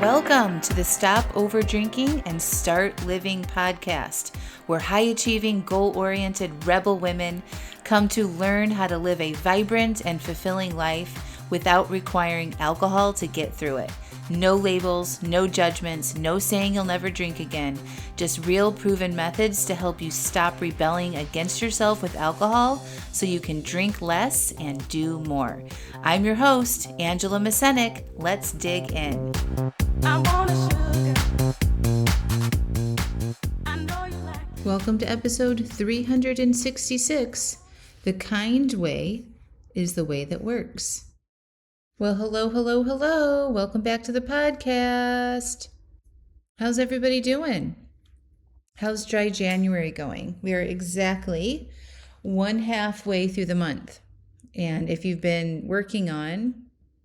Welcome to the Stop Over Drinking and Start Living podcast, where high-achieving, goal-oriented rebel women come to learn how to live a vibrant and fulfilling life without requiring alcohol to get through it. No labels, no judgments, no saying you'll never drink again. Just real proven methods to help you stop rebelling against yourself with alcohol so you can drink less and do more. I'm your host, Angela Mascenik. Let's dig in. Welcome to episode 366. The kind way is the way that works. Well, hello. Welcome back to the podcast. How's everybody doing? How's dry January going? We are exactly one halfway through the month. And if you've been working on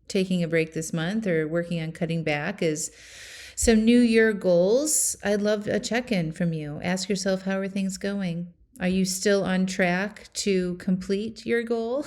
taking a break this month or working on cutting back as some New Year goals, I'd love a check-in from you. Ask yourself, how are things going? Are you still on track to complete your goal?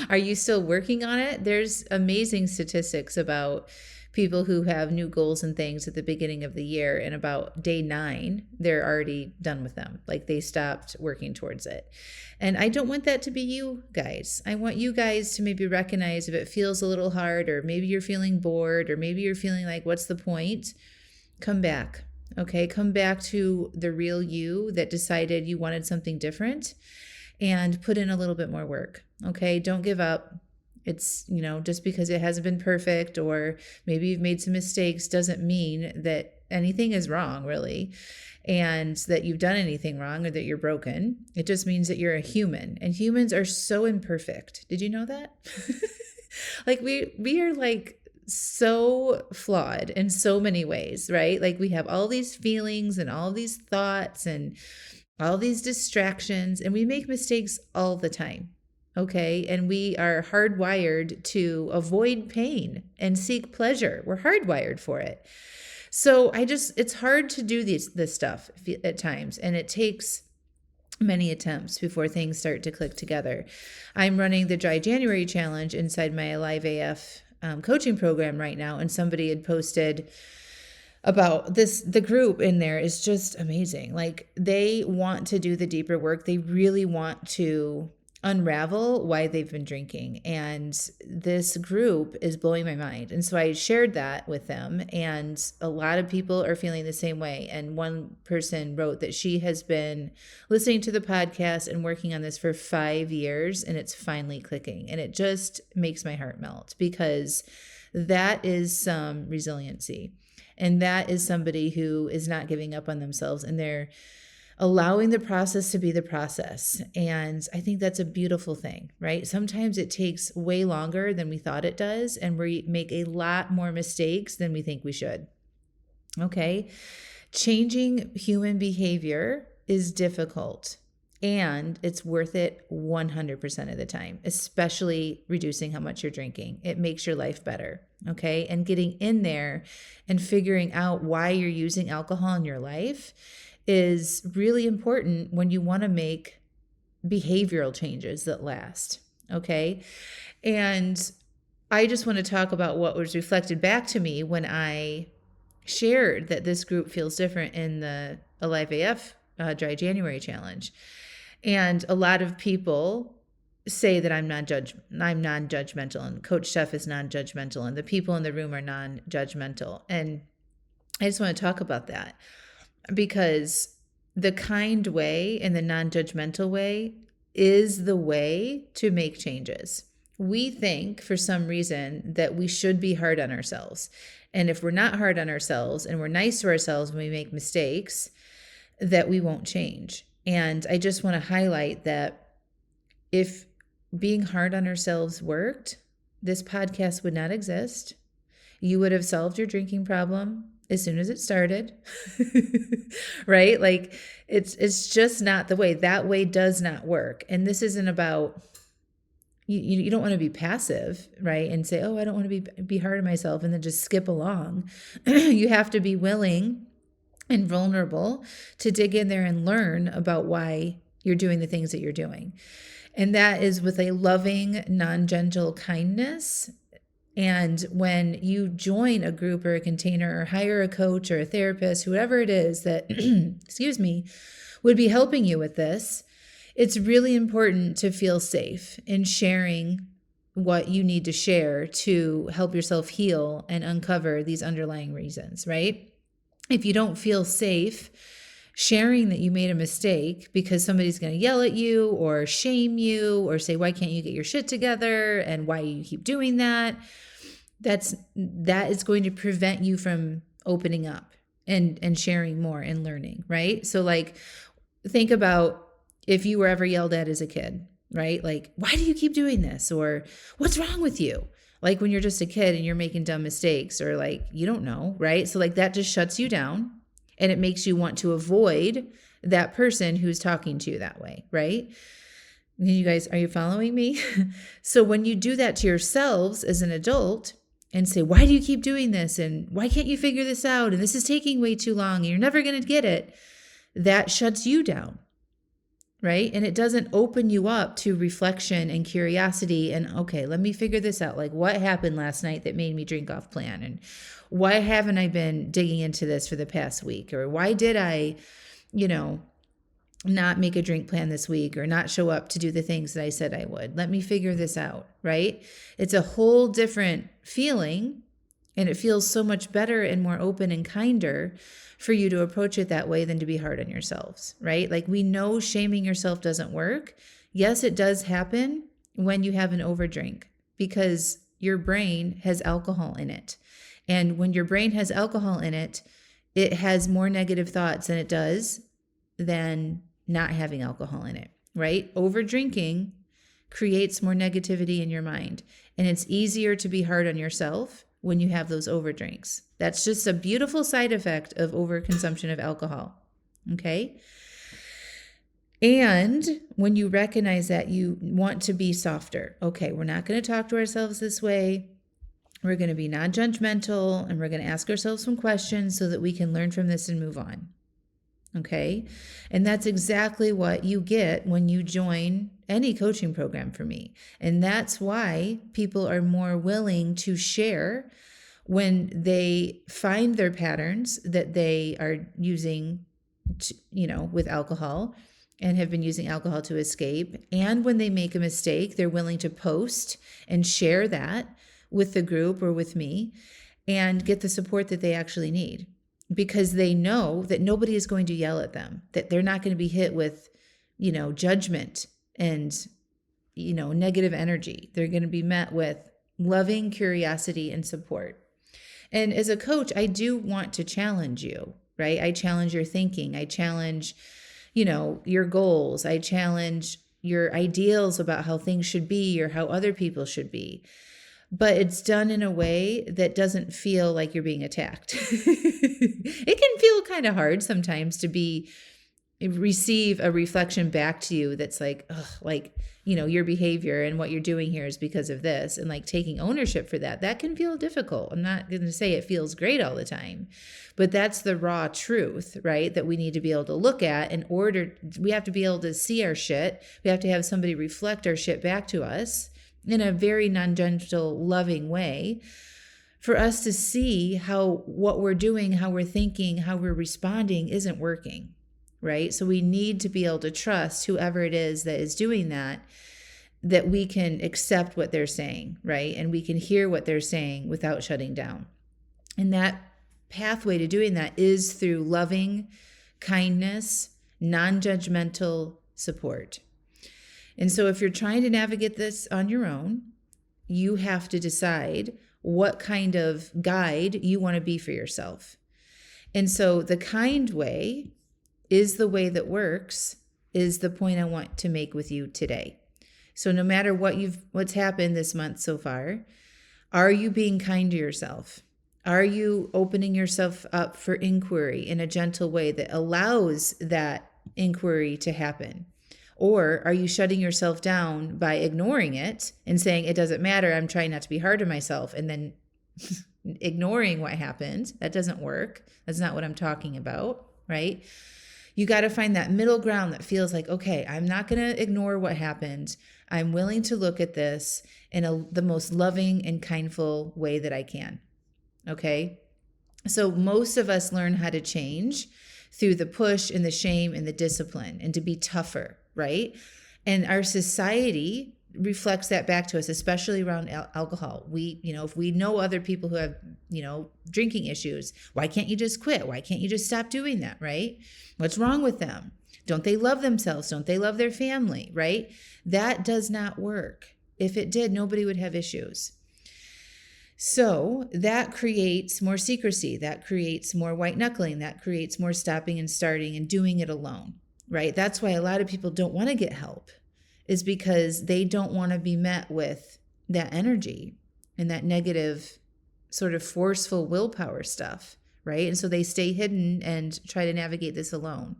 Are you still working on it? There's amazing statistics about people who have new goals and things at the beginning of the year, and about day 9, they're already done with them. Like they stopped working towards it. And I don't want that to be you guys. I want you guys to maybe recognize if it feels a little hard, or maybe you're feeling bored, or maybe you're feeling like, what's the point? Come back. Okay, come back to the real you that decided you wanted something different and put in a little bit more work. Okay, don't give up. It's, just because it hasn't been perfect or maybe you've made some mistakes doesn't mean that anything is wrong, really, and that you've done anything wrong or that you're broken. It just means that you're a human, and humans are so imperfect. Did you know that? Like we are like so flawed in so many ways, right? Like we have all these feelings and all these thoughts and all these distractions, and we make mistakes all the time. Okay. And we are hardwired to avoid pain and seek pleasure. We're hardwired for it. So it's hard to do this stuff at times, and it takes many attempts before things start to click together. I'm running the Dry January Challenge inside my Alive AF coaching program right now, and somebody had posted about this. The group in there is just amazing. Like they want to do the deeper work. They really want to unravel why they've been drinking, and this group is blowing my mind. And so I shared that with them, and a lot of people are feeling the same way. And one person wrote that she has been listening to the podcast and working on this for 5 years, and it's finally clicking. And it just makes my heart melt, because that is some resiliency, and that is somebody who is not giving up on themselves, and they're allowing the process to be the process. And I think that's a beautiful thing, right? Sometimes it takes way longer than we thought it does, and we make a lot more mistakes than we think we should. Okay. Changing human behavior is difficult, and it's worth it 100% of the time, especially reducing how much you're drinking. It makes your life better. Okay. And getting in there and figuring out why you're using alcohol in your life is really important when you want to make behavioral changes that last. Okay. And I just want to talk about what was reflected back to me when I shared that this group feels different in the Alive AF Dry January Challenge. And a lot of people say that I'm non-judgmental, and Coach Steph is non-judgmental, and the people in the room are non-judgmental. And I just want to talk about that, because the kind way and the non-judgmental way is the way to make changes. We think for some reason that we should be hard on ourselves. And if we're not hard on ourselves and we're nice to ourselves when we make mistakes, that we won't change. And I just want to highlight that if being hard on ourselves worked, this podcast would not exist. You would have solved your drinking problem as soon as it started, right? Like it's just not the way. That way does not work. And this isn't about, you don't want to be passive, right? And say, oh, I don't want to be hard on myself, and then just skip along. You have to be willing and vulnerable to dig in there and learn about why you're doing the things that you're doing. And that is with a loving, non-gentle kindness And when you join a group or a container or hire a coach or a therapist, whoever it is that, excuse me, would be helping you with this, it's really important to feel safe in sharing what you need to share to help yourself heal and uncover these underlying reasons, right? If you don't feel safe sharing that you made a mistake because somebody's going to yell at you or shame you or say, why can't you get your shit together and why you keep doing that? That is going to prevent you from opening up and sharing more and learning, right? So like, think about if you were ever yelled at as a kid, right? Like, why do you keep doing this? Or what's wrong with you? Like when you're just a kid and you're making dumb mistakes or like, you don't know, right? So like that just shuts you down and it makes you want to avoid that person who's talking to you that way, right? You guys, are you following me? So when you do that to yourselves as an adult and say, why do you keep doing this? And why can't you figure this out? And this is taking way too long and you're never going to get it. That shuts you down, right? And it doesn't open you up to reflection and curiosity and, okay, let me figure this out. Like what happened last night that made me drink off plan? And why haven't I been digging into this for the past week? Or why did I, not make a drink plan this week or not show up to do the things that I said I would? Let me figure this out, right? It's a whole different feeling and it feels so much better and more open and kinder for you to approach it that way than to be hard on yourselves, right? Like we know shaming yourself doesn't work. Yes, it does happen when you have an overdrink because your brain has alcohol in it. And when your brain has alcohol in it, it has more negative thoughts than not having alcohol in it, right? Over drinking creates more negativity in your mind. And it's easier to be hard on yourself when you have those overdrinks. That's just a beautiful side effect of overconsumption of alcohol, okay? And when you recognize that, you want to be softer. Okay, we're not going to talk to ourselves this way. We're going to be non-judgmental and we're going to ask ourselves some questions so that we can learn from this and move on. Okay. And that's exactly what you get when you join any coaching program for me. And that's why people are more willing to share when they find their patterns that they are using, with alcohol and have been using alcohol to escape. And when they make a mistake, they're willing to post and share that with the group or with me and get the support that they actually need. Because they know that nobody is going to yell at them, that they're not going to be hit with, judgment and, negative energy. They're going to be met with loving curiosity and support. And as a coach, I do want to challenge you, right? I challenge your thinking. I challenge, your goals. I challenge your ideals about how things should be or how other people should be. But it's done in a way that doesn't feel like you're being attacked. It can feel kind of hard sometimes to receive a reflection back to you that's like, your behavior and what you're doing here is because of this. And like taking ownership for that, that can feel difficult. I'm not going to say it feels great all the time, but that's the raw truth, right? That we need to be able to look at we have to be able to see our shit. We have to have somebody reflect our shit back to us in a very non-judgmental, loving way for us to see how what we're doing, how we're thinking, how we're responding isn't working, right? So we need to be able to trust whoever it is that is doing that we can accept what they're saying, right? And we can hear what they're saying without shutting down. And that pathway to doing that is through loving kindness, non-judgmental support. And so if you're trying to navigate this on your own, you have to decide what kind of guide you want to be for yourself. And so the kind way is the way that works, is the point I want to make with you today. So no matter what's happened this month so far, are you being kind to yourself? Are you opening yourself up for inquiry in a gentle way that allows that inquiry to happen? Or are you shutting yourself down by ignoring it and saying, it doesn't matter, I'm trying not to be hard on myself, and then ignoring what happened? That doesn't work. That's not what I'm talking about, right? You got to find that middle ground that feels like, okay, I'm not going to ignore what happened. I'm willing to look at this in the most loving and kindful way that I can. Okay. So most of us learn how to change through the push and the shame and the discipline and to be tougher, right? And our society reflects that back to us, especially around alcohol. If we know other people who have, drinking issues, why can't you just quit? Why can't you just stop doing that, right? What's wrong with them? Don't they love themselves? Don't they love their family, right? That does not work. If it did, nobody would have issues. So that creates more secrecy, that creates more white knuckling, that creates more stopping and starting and doing it alone, right? That's why a lot of people don't want to get help, is because they don't want to be met with that energy and that negative sort of forceful willpower stuff, right? And so they stay hidden and try to navigate this alone.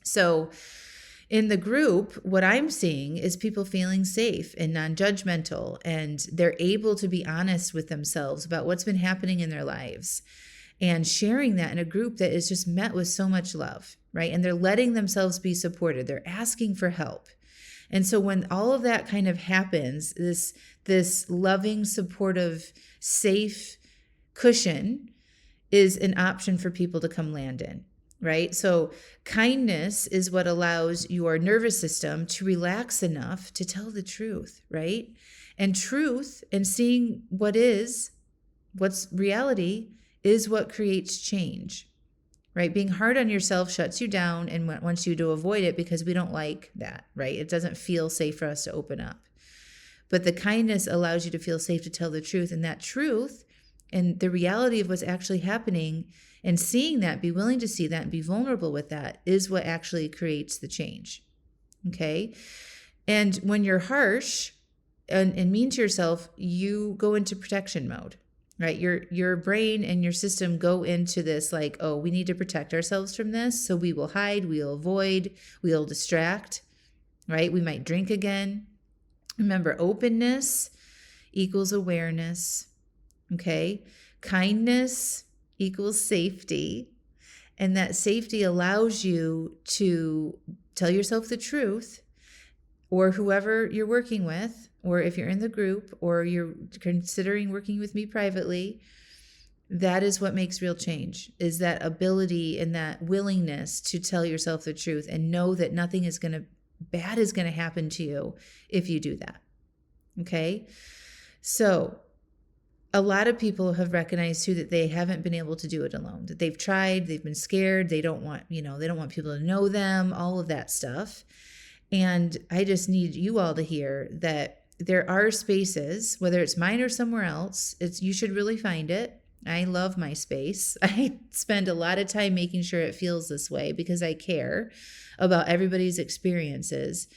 So in the group, what I'm seeing is people feeling safe and non-judgmental, and they're able to be honest with themselves about what's been happening in their lives and sharing that in a group that is just met with so much love, right? And they're letting themselves be supported. They're asking for help. And so when all of that kind of happens, this loving, supportive, safe cushion is an option for people to come land in, right? So kindness is what allows your nervous system to relax enough to tell the truth, right? And truth and seeing what's reality is what creates change, right? Being hard on yourself shuts you down and wants you to avoid it because we don't like that, right? It doesn't feel safe for us to open up. But the kindness allows you to feel safe to tell the truth, and that truth and the reality of what's actually happening and seeing that, be willing to see that and be vulnerable with that is what actually creates the change. Okay. And when you're harsh and mean to yourself, you go into protection mode, right? Your brain and your system go into this like, oh, we need to protect ourselves from this. So we will hide, we'll avoid, we'll distract, right? We might drink again. Remember, openness equals awareness. Okay. Kindness equals safety. And that safety allows you to tell yourself the truth, or whoever you're working with, or if you're in the group or you're considering working with me privately, that is what makes real change, is that ability and that willingness to tell yourself the truth and know that nothing bad is going to happen to you if you do that. Okay. So a lot of people have recognized too that they haven't been able to do it alone, that they've tried, they've been scared, they don't want people to know them, all of that stuff. And I just need you all to hear that there are spaces, whether it's mine or somewhere else, you should really find it. I love my space. I spend a lot of time making sure it feels this way because I care about everybody's experiences.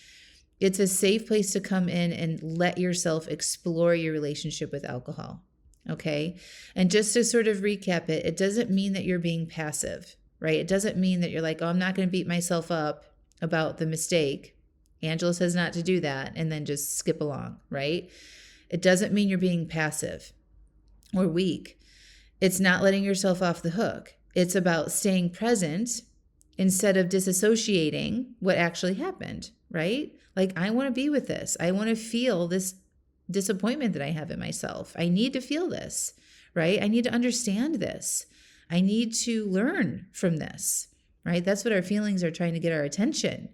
It's a safe place to come in and let yourself explore your relationship with alcohol. Okay. And just to sort of recap it doesn't mean that you're being passive, right? It doesn't mean that you're like, oh, I'm not going to beat myself up about the mistake. Angela says not to do that and then just skip along, right? It doesn't mean you're being passive or weak. It's not letting yourself off the hook. It's about staying present instead of disassociating what actually happened, right? Like, I want to be with this. I want to feel this disappointment that I have in myself. I need to feel this, right? I need to understand this. I need to learn from this, right? That's what our feelings are trying to get our attention,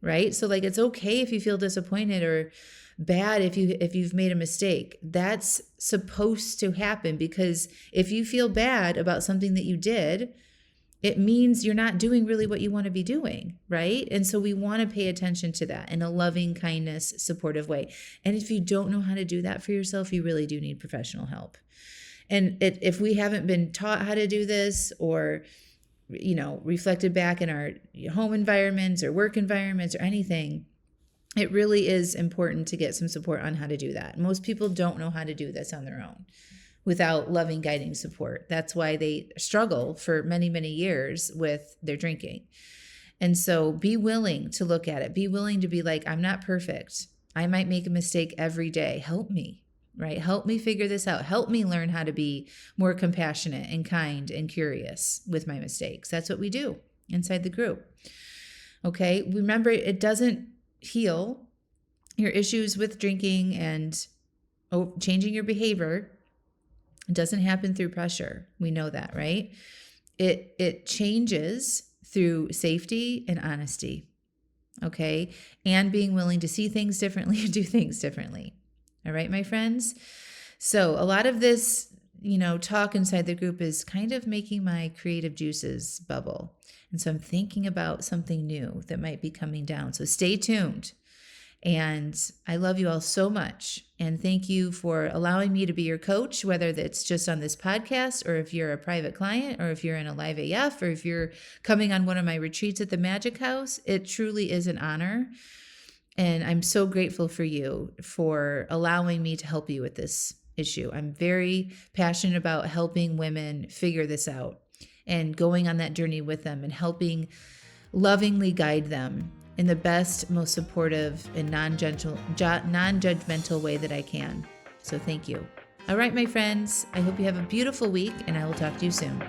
right? So like, it's okay if you feel disappointed or bad if you've made a mistake. That's supposed to happen, because if you feel bad about something that you did, it means you're not doing really what you want to be doing, right? And so we want to pay attention to that in a loving, kindness, supportive way. And if you don't know how to do that for yourself, you really do need professional help. And if we haven't been taught how to do this, or reflected back in our home environments or work environments or anything, it really is important to get some support on how to do that. Most people don't know how to do this on their own without loving, guiding support. That's why they struggle for many, many years with their drinking. And so be willing to look at it. Be willing to be like, I'm not perfect. I might make a mistake every day. Help me, right? Help me figure this out. Help me learn how to be more compassionate and kind and curious with my mistakes. That's what we do inside the group. Okay. Remember, it doesn't heal your issues with drinking and changing your behavior doesn't happen through pressure. We know that, right? It changes through safety and honesty, okay? And being willing to see things differently and do things differently. All right, my friends? So a lot of this, talk inside the group is kind of making my creative juices bubble. And so I'm thinking about something new that might be coming down. So stay tuned. And I love you all so much. And thank you for allowing me to be your coach, whether that's just on this podcast or if you're a private client or if you're in a live AF or if you're coming on one of my retreats at the Magic House. It truly is an honor. And I'm so grateful for you for allowing me to help you with this issue. I'm very passionate about helping women figure this out and going on that journey with them and helping lovingly guide them in the best, most supportive and non-judgmental way that I can. So thank you. All right, my friends, I hope you have a beautiful week and I will talk to you soon.